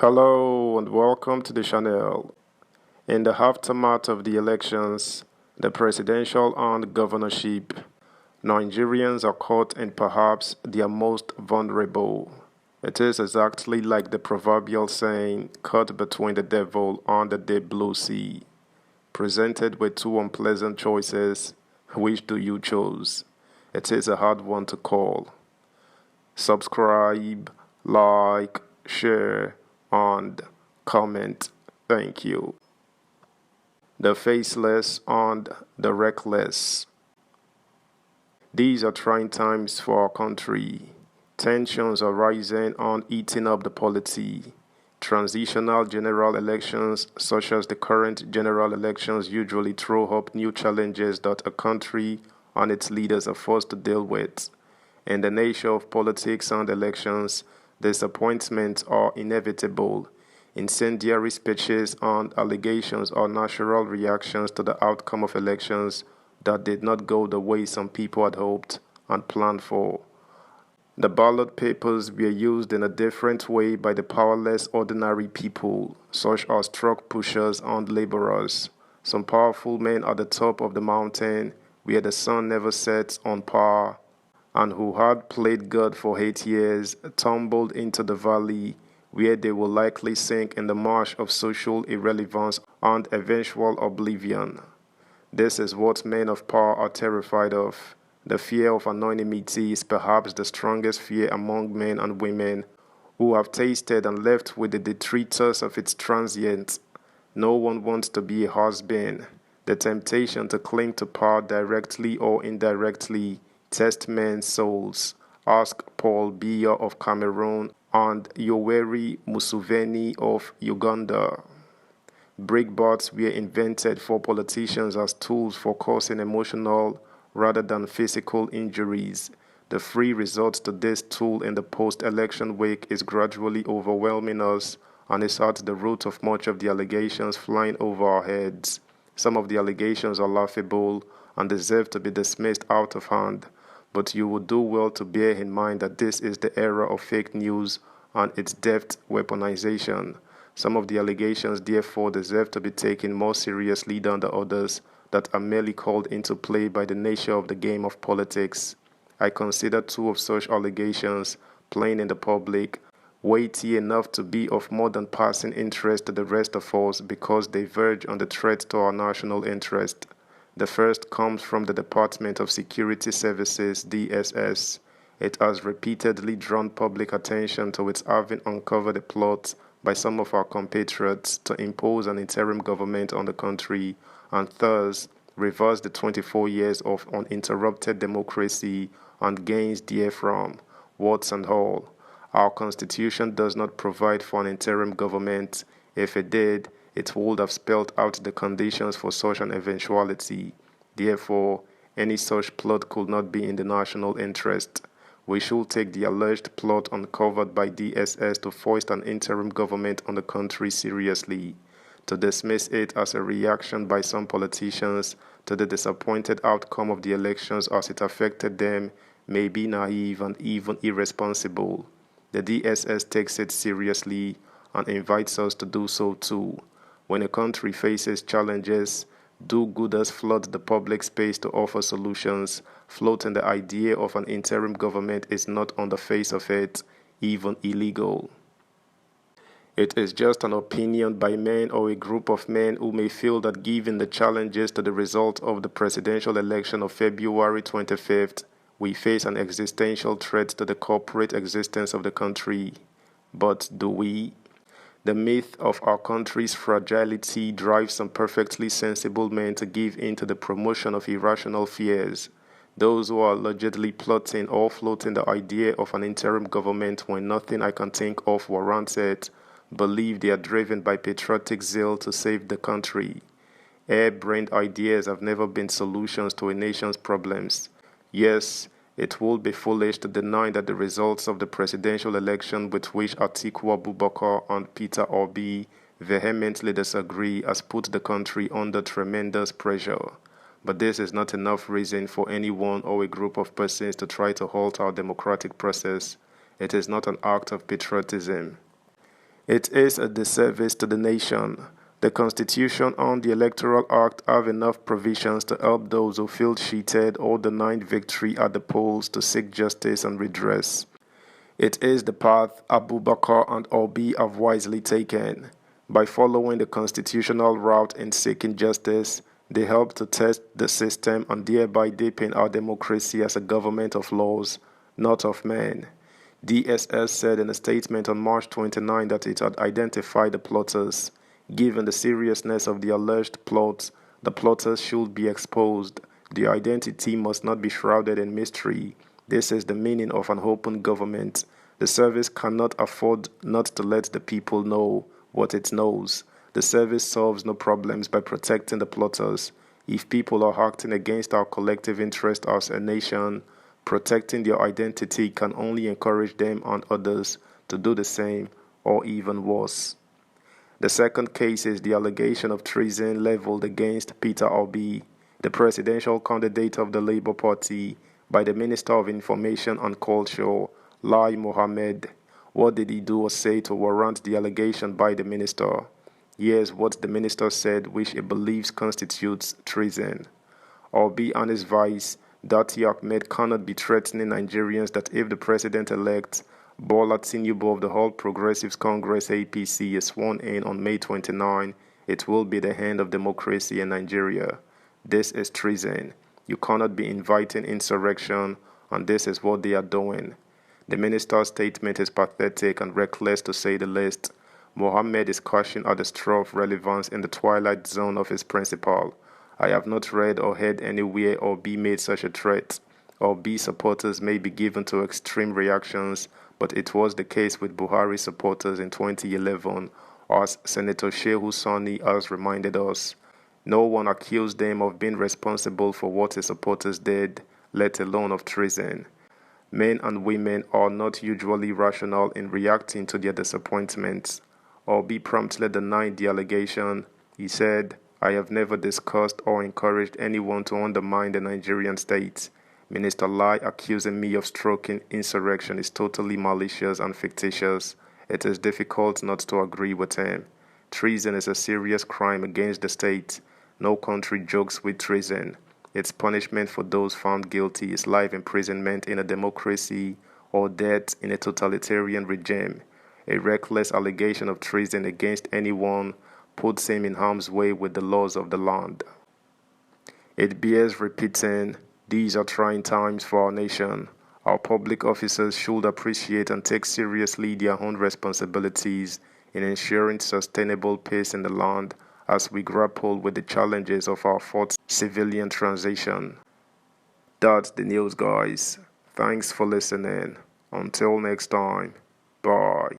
Hello and welcome to the channel. In the aftermath of the elections, the presidential and governorship, Nigerians are caught in perhaps their most vulnerable. It is exactly like the proverbial saying, caught between the devil and the deep blue sea. Presented with two unpleasant choices, which do you choose? It is a hard one to call. Subscribe, like, share, and comment. Thank you. The faceless and the reckless. These are trying times for our country. Tensions are rising and eating up the polity. Transitional general elections, such as the current general elections, usually throw up new challenges that a country and its leaders are forced to deal with. In the nature of politics and elections, disappointments are inevitable. Incendiary speeches and allegations are natural reactions to the outcome of elections that did not go the way some people had hoped and planned for. The ballot papers were used in a different way by the powerless ordinary people, such as truck pushers and laborers. Some powerful men at the top of the mountain, where the sun never sets on power, and who had played God for 8 years, tumbled into the valley where they will likely sink in the marsh of social irrelevance and eventual oblivion. This is what men of power are terrified of. The fear of anonymity is perhaps the strongest fear among men and women who have tasted and left with the detritus of its transience. No one wants to be a has-been. The temptation to cling to power directly or indirectly test men's souls. Ask Paul Biya of Cameroon and Yoweri Museveni of Uganda. Breakbots were invented for politicians as tools for causing emotional rather than physical injuries. The free resort to this tool in the post-election wake is gradually overwhelming us and is at the root of much of the allegations flying over our heads. Some of the allegations are laughable and deserve to be dismissed out of hand, but you would do well to bear in mind that this is the era of fake news and its deft weaponization. Some of the allegations therefore deserve to be taken more seriously than the others that are merely called into play by the nature of the game of politics. I consider two of such allegations, plain in the public, weighty enough to be of more than passing interest to the rest of us because they verge on the threat to our national interest. The first comes from the Department of Security Services, DSS. It has repeatedly drawn public attention to its having uncovered a plot by some of our compatriots to impose an interim government on the country and thus reverse the 24 years of uninterrupted democracy and gains therefrom, warts and all. Our constitution does not provide for an interim government. If it did, it would have spelled out the conditions for such an eventuality. Therefore, any such plot could not be in the national interest. We should take the alleged plot uncovered by DSS to foist an interim government on the country seriously. To dismiss it as a reaction by some politicians to the disappointed outcome of the elections as it affected them may be naive and even irresponsible. The DSS takes it seriously and invites us to do so too. When a country faces challenges, do-gooders flood the public space to offer solutions. Floating the idea of an interim government is not on the face of it, even illegal. It is just an opinion by men or a group of men who may feel that given the challenges to the result of the presidential election of February 25th, we face an existential threat to the corporate existence of the country. But do we? The myth of our country's fragility drives some perfectly sensible men to give in to the promotion of irrational fears. Those who are allegedly plotting or floating the idea of an interim government when nothing I can think of warrants it, believe they are driven by patriotic zeal to save the country. Air-brained ideas have never been solutions to a nation's problems. Yes, it would be foolish to deny that the results of the presidential election with which Atiku Abubakar and Peter Obi vehemently disagree has put the country under tremendous pressure. But this is not enough reason for anyone or a group of persons to try to halt our democratic process. It is not an act of patriotism. It is a disservice to the nation. The Constitution and the Electoral Act have enough provisions to help those who feel cheated or denied victory at the polls to seek justice and redress. It is the path Abubakar and Obi have wisely taken. By following the constitutional route in seeking justice, they help to test the system and thereby deepen our democracy as a government of laws, not of men. DSS said in a statement on March 29 that it had identified the plotters. Given the seriousness of the alleged plot, the plotters should be exposed. Their identity must not be shrouded in mystery. This is the meaning of an open government. The service cannot afford not to let the people know what it knows. The service solves no problems by protecting the plotters. If people are acting against our collective interest as a nation, protecting their identity can only encourage them and others to do the same or even worse. The second case is the allegation of treason leveled against Peter Obi, the presidential candidate of the Labour Party, by the Minister of Information and Culture, Lai Mohammed. What did he do or say to warrant the allegation by the minister? Here's what the minister said, which he believes constitutes treason. Obi and his vice, Dati Ahmed, cannot be threatening Nigerians that if the president-elect Bola Tinubu of the All Progressives Congress APC is sworn in on May 29, it will be the end of democracy in Nigeria. This is treason. You cannot be inviting insurrection, and this is what they are doing. The minister's statement is pathetic and reckless to say the least. Mohammed is caution at the straw of relevance in the twilight zone of his principle. I have not read or heard anywhere Obi made such a threat. Obi supporters may be given to extreme reactions, but it was the case with Buhari supporters in 2011, as Senator Shehu Sani has reminded us. No one accused them of being responsible for what his supporters did, let alone of treason. Men and women are not usually rational in reacting to their disappointments. Obi promptly denied the allegation. He said, I have never discussed or encouraged anyone to undermine the Nigerian state. Minister Lai accusing me of stroking insurrection is totally malicious and fictitious. It is difficult not to agree with him. Treason is a serious crime against the state. No country jokes with treason. Its punishment for those found guilty is life imprisonment in a democracy or death in a totalitarian regime. A reckless allegation of treason against anyone puts him in harm's way with the laws of the land. It bears repeating, these are trying times for our nation. Our public officers should appreciate and take seriously their own responsibilities in ensuring sustainable peace in the land as we grapple with the challenges of our fourth civilian transition. That's the news, guys. Thanks for listening. Until next time, bye.